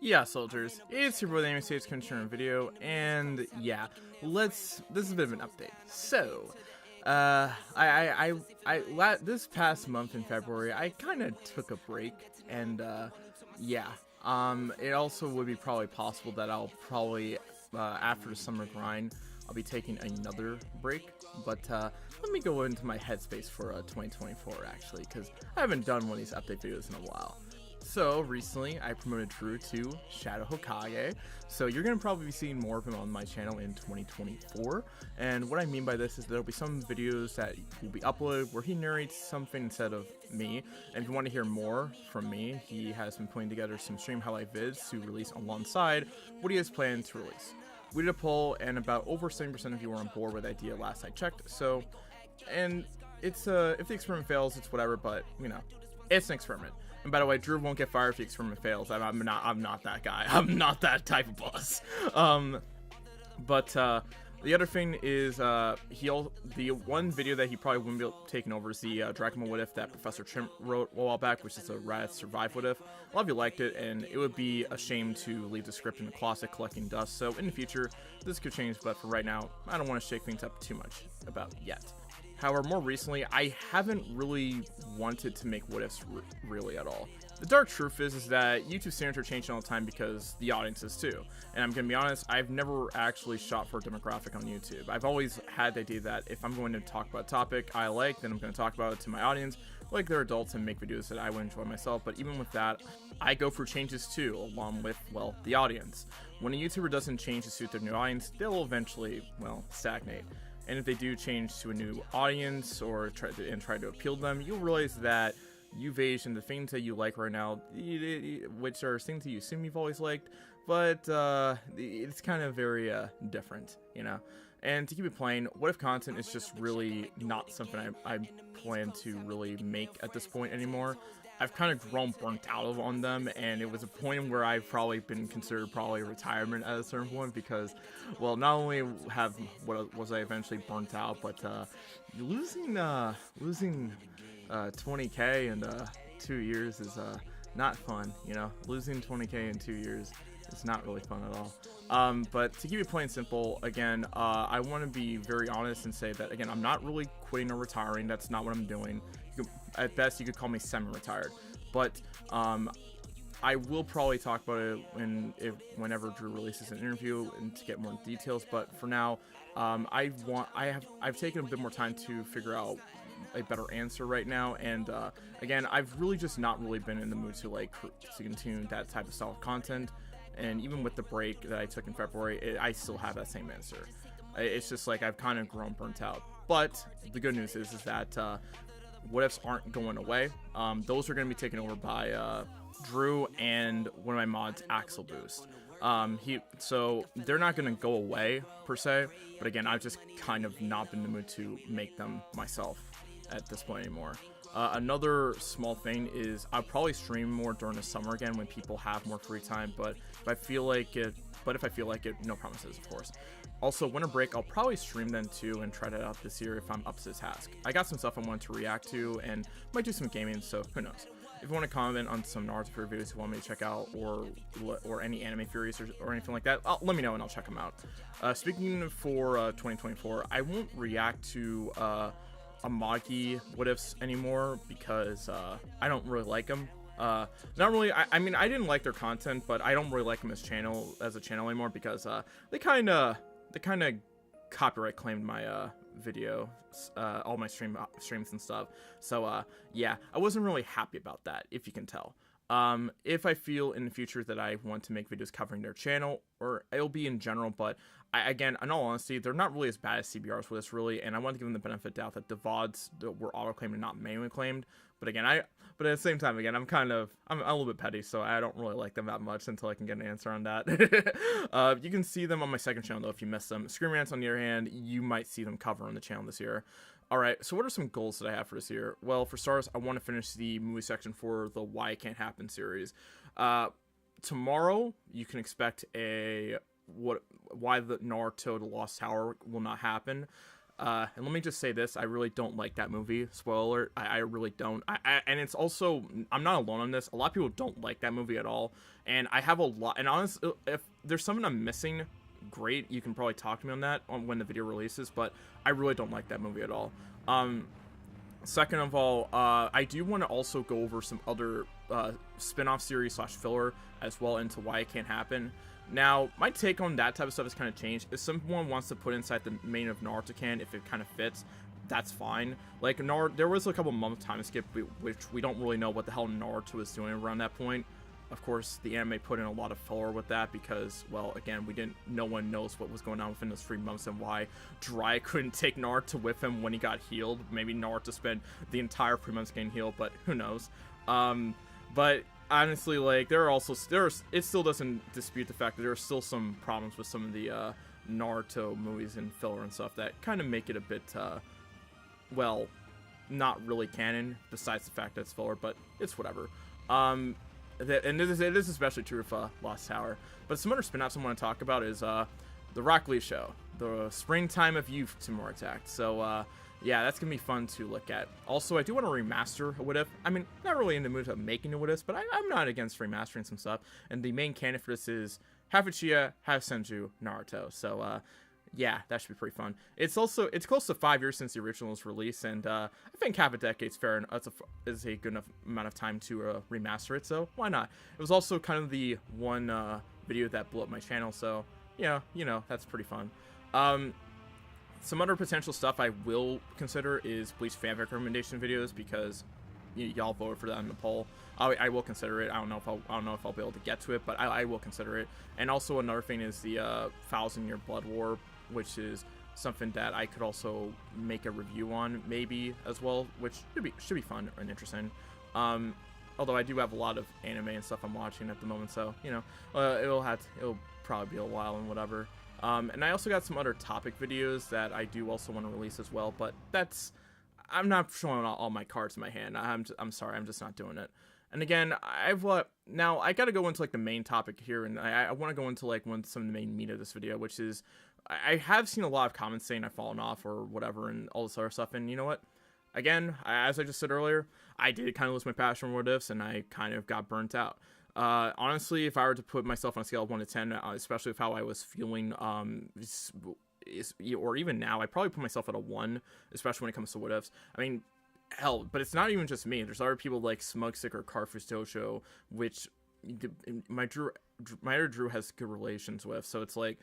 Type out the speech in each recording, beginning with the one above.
Yeah, soldiers, it's your boy the Anime States Commissioner video, and yeah, this is a bit of an update. So, this past month in February, I kind of took a break, and yeah, it also would be probably possible that I'll probably, after the summer grind, I'll be taking another break, but let me go into my headspace for 2024 actually, because I haven't done one of these update videos in a while. So recently I promoted Drew to Shadow Hokage, so you're going to probably be seeing more of him on my channel in 2024, and what I mean by this is there'll be some videos that will be uploaded where he narrates something instead of me, and if you want to hear more from me, he has been putting together some stream highlight vids to release alongside what he has planned to release. We did a poll, and about over 70% of you were on board with the idea last I checked, so, and it's, if the experiment fails, it's whatever, but, you know, it's an experiment. And by the way, Drew won't get fired if the experiment fails. I'm not that guy. I'm not that type of boss. The other thing is, the one video that he probably wouldn't be taking over is the Dragon Ball What If that Professor Chimp wrote a while back, which is a Rad Survive What If. A lot of you liked it, and it would be a shame to leave the script in the closet collecting dust. So in the future, this could change, but for right now, I don't want to shake things up too much about yet. However, more recently, I haven't really wanted to make what ifs really at all. The dark truth is that YouTube standards are changing all the time because the audience is too. And I'm going to be honest, I've never actually shot for a demographic on YouTube. I've always had the idea that if I'm going to talk about a topic I like, then I'm going to talk about it to my audience, like they're adults, and make videos that I would enjoy myself. But even with that, I go through changes too, along with, well, the audience. When a YouTuber doesn't change to suit their new audience, they'll eventually, well, stagnate. And if they do change to a new audience or try to appeal to them, you'll realize that you've aged and the things that you like right now, which are things that you assume you've always liked, but it's kind of very different, you know. And to keep it plain, what if content is just really not something I plan to really make at this point anymore. I've kind of grown burnt out on them, and it was a point where I've probably been considered probably retirement at a certain point because, well, not only was I eventually burnt out, but losing 20k in 2 years is not fun, you know. Losing 20k in 2 years is not really fun at all. But to keep it plain simple, again, I want to be very honest and say that, again, I'm not really quitting or retiring. That's not what I'm doing. At best, you could call me semi-retired. But I will probably talk about it whenever Drew releases an interview and to get more details. But for now, I've taken a bit more time to figure out a better answer right now, and again, I've really just not really been in the mood to continue that type of style of content. And even with the break that I took in February, I still have that same answer. It's just like I've kind of grown burnt out. But the good news is that what ifs aren't going away. Those are going to be taken over by Drew and one of my mods, Axel Boost. So they're not going to go away per se, but again, I've just kind of not been in the mood to make them myself at this point anymore. Another small thing is I'll probably stream more during the summer again when people have more free time, but if I feel like it, no promises, of course. Also, winter break, I'll probably stream then too and try that out this year if I'm up to the task. I got some stuff I want to react to and might do some gaming, so who knows. If you want to comment on some Naruto videos you want me to check out, or any anime theories or anything like that, let me know and I'll check them out. Speaking for 2024, I won't react to Amagi what ifs anymore because I don't really like them. Not really. I mean, I didn't like their content, but I don't really like them as a channel anymore because they kind of copyright claimed my video, all my streams and stuff. So yeah, I wasn't really happy about that, if you can tell. If I feel in the future that I want to make videos covering their channel, or it'll be in general, but again, in all honesty, they're not really as bad as CBRs with us, really, and I want to give them the benefit of the doubt that the VODs were auto-claimed and not manually claimed. But again, but at the same time, again, I'm a little bit petty, so I don't really like them that much until I can get an answer on that. You can see them on my second channel, though, if you missed them. Screen Rants, on the other hand, you might see them cover on the channel this year. Alright, so what are some goals that I have for this year? Well, for starters, I want to finish the movie section for the Why It Can't Happen series. Tomorrow, you can expect why the Naruto The Lost Tower will not happen. And let me just say this, I really don't like that movie. Spoiler alert, I really don't. And it's also, I'm not alone on this. A lot of people don't like that movie at all. And I have a lot, and honestly, if there's something I'm missing, great, you can probably talk to me on that when the video releases, but I really don't like that movie at all. Second of all, I do want to also go over some other spin-off series / filler as well into why it can't happen. Now, my take on that type of stuff has kind of changed. If someone wants to put inside the main of Naruto canon, if it kind of fits, that's fine. Like, there was a couple month time skip, which we don't really know what the hell Naruto was doing around that point. Of course, the anime put in a lot of filler with that because, well, again, no one knows what was going on within those 3 months and why Jiraiya couldn't take Naruto with him when he got healed. Maybe Naruto spent the entire 3 months getting healed, but who knows. But honestly, like, it still doesn't dispute the fact that there are still some problems with some of the Naruto movies and filler and stuff that kind of make it a bit, well, not really canon, besides the fact that it's filler, but it's whatever. And it is especially true of Lost Tower. But some other spin-offs I want to talk about is the Rock Lee Show, the Springtime of Youth, to more exact. So yeah, that's gonna be fun to look at. Also, I do want to remaster a What If. I mean, not really in the mood of making a What If, but I'm not against remastering some stuff. And the main canon for this is half Uchiha, half Senju, Naruto. So yeah, that should be pretty fun. It's close to 5 years since the original was released, and I think half a decade's fair enough. Is a good enough amount of time to remaster it, so why not? It was also kind of the one video that blew up my channel, so yeah, you know, that's pretty fun. Some other potential stuff I will consider is Bleach fanfic recommendation videos, because y'all voted for that in the poll. I will consider it. I don't know if I'll be able to get to it, but I will consider it. And also another thing is the 1,000-Year Blood War, which is something that I could also make a review on maybe as well, which should be fun and interesting. Although I do have a lot of anime and stuff I'm watching at the moment, so you know, it'll probably be a while and whatever. And I also got some other topic videos that I do also want to release as well, but I'm not showing all my cards in my hand. I'm sorry, I'm just not doing it. And again, now I got to go into like the main topic here, and I want to go into like some of the main meat of this video, which is I have seen a lot of comments saying I've fallen off or whatever and all this other stuff. And you know what? Again, as I just said earlier, I did kind of lose my passion for What Ifs, and I kind of got burnt out. Honestly, if I were to put myself on a scale of 1 to 10, especially with how I was feeling, or even now, I'd probably put myself at a 1, especially when it comes to What Ifs. I mean, hell, but it's not even just me. There's other people like Smugstick or Carfish Dojo, which my other Drew has good relations with, so it's like,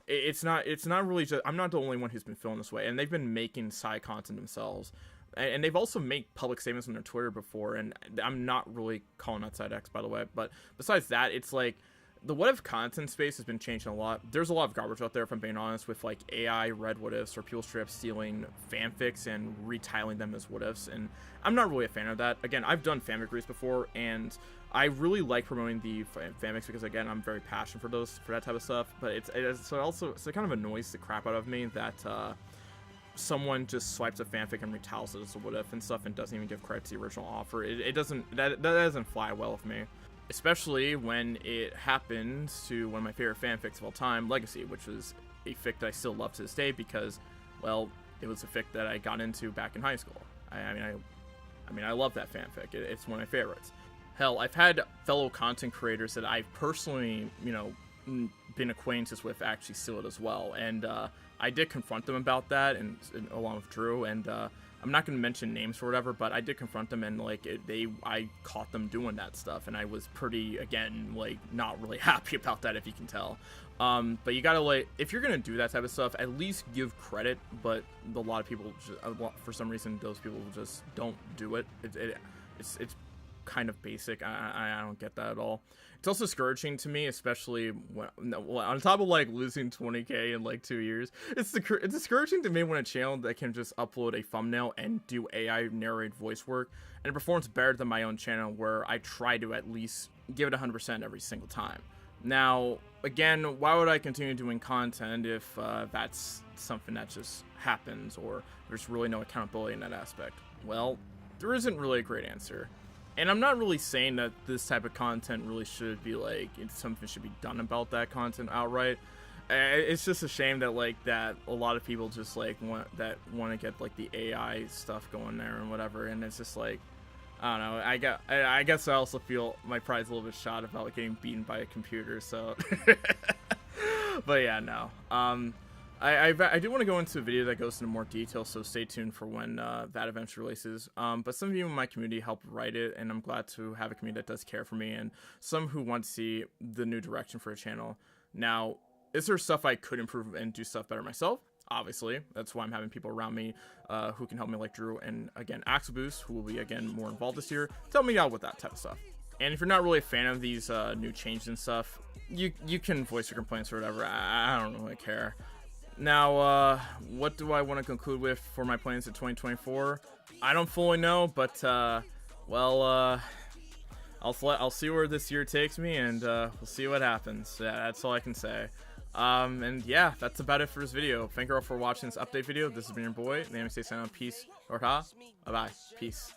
it's not really just, I'm not the only one who's been feeling this way, and they've been making side content themselves, and they've also made public statements on their Twitter before, and I'm not really calling outside X, by the way, but besides that, it's like, the What If content space has been changing a lot. There's a lot of garbage out there, if I'm being honest, with like AI read What Ifs, or people straight up stealing fanfics and retiling them as What Ifs, and I'm not really a fan of that. Again, I've done fanfic reads before, and I really like promoting the fanfics because, again, I'm very passionate for that type of stuff, but it kind of annoys the crap out of me that someone just swipes a fanfic and retiles it as a What If and stuff and doesn't even give credit to the original offer. That doesn't fly well with me. Especially when it happened to one of my favorite fanfics of all time, Legacy, which was a fic that I still love to this day because, well, it was a fic that I got into back in high school. I mean, I love that fanfic. It's one of my favorites. Hell, I've had fellow content creators that I've personally, you know, been acquainted with actually steal it as well, and I did confront them about that, and along with Drew, and I'm not going to mention names or whatever, but I did confront them, and like I caught them doing that stuff, and I was pretty, again, like not really happy about that, if you can tell. But you gotta, like, if you're gonna do that type of stuff, at least give credit. But a lot of people, for some reason, those people just don't do it. It's kind of basic. I don't get that at all. It's also discouraging to me, especially when, on top of like losing 20k in like 2 years. It's discouraging to me when a channel that can just upload a thumbnail and do AI narrated voice work, and it performs better than my own channel, where I try to at least give it 100% every single time. Now, again, why would I continue doing content if that's something that just happens, or there's really no accountability in that aspect? Well, there isn't really a great answer. And I'm not really saying that this type of content really should be like, something should be done about that content outright. it's just a shame that like that a lot of people just like want to get like the AI stuff going there and whatever, and it's just like, I don't know. I guess I also feel my pride's a little bit shot about like, getting beaten by a computer. So, but yeah, no. I do want to go into a video that goes into more detail, so stay tuned for when that eventually releases. But some of you in my community helped write it, and I'm glad to have a community that does care for me, and some who want to see the new direction for a channel. Now, is there stuff I could improve and do stuff better myself? Obviously, that's why I'm having people around me who can help me, like Drew and again Axel Boost, who will be again more involved this year. Tell me out with that type of stuff. And if you're not really a fan of these new changes and stuff, you can voice your complaints or whatever. I don't really care. Now, what do I want to conclude with for my plans in 2024? I don't fully know, but well, I'll see where this year takes me, and we'll see what happens. Yeah, that's all I can say. And yeah, that's about it for this video. Thank you all for watching this update video. This has been your boy. Name stay signing on. Peace or ha. Bye bye. Peace.